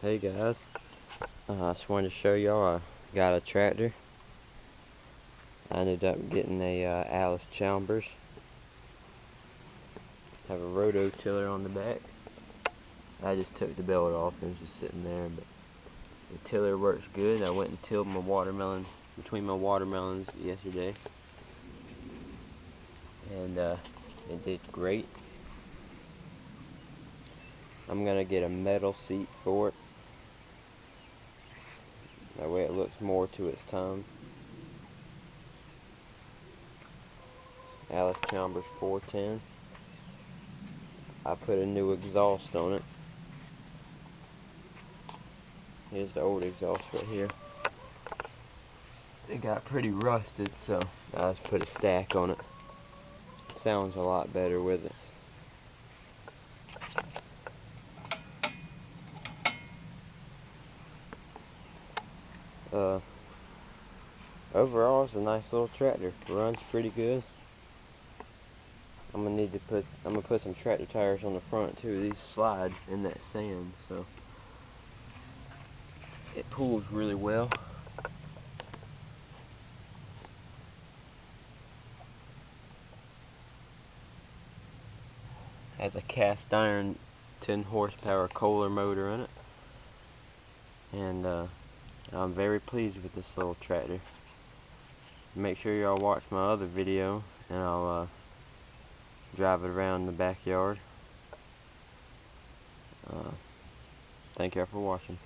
Hey guys, I just wanted to show y'all I got a tractor. I ended up getting a Allis Chalmers. Have a rototiller on the back. I just took the belt off and it's just sitting there, but the tiller works good. I went and tilled my watermelon between my watermelons yesterday, and it did great. I'm gonna get a metal seat for it. That way it looks more to its time. Allis Chalmers 410. I put a new exhaust on it. Here's the old exhaust right here. It got pretty rusted, so I just put a stack on it. Sounds a lot better with it. Overall, it's a nice little tractor. Runs pretty good. I'm gonna put some tractor tires on the front too. These slide in that sand, so it pulls really well. Has a cast iron 10 horsepower Kohler motor in it, and I'm very pleased with this little tractor. Make sure y'all watch my other video, and I'll drive it around the backyard. Thank y'all for watching.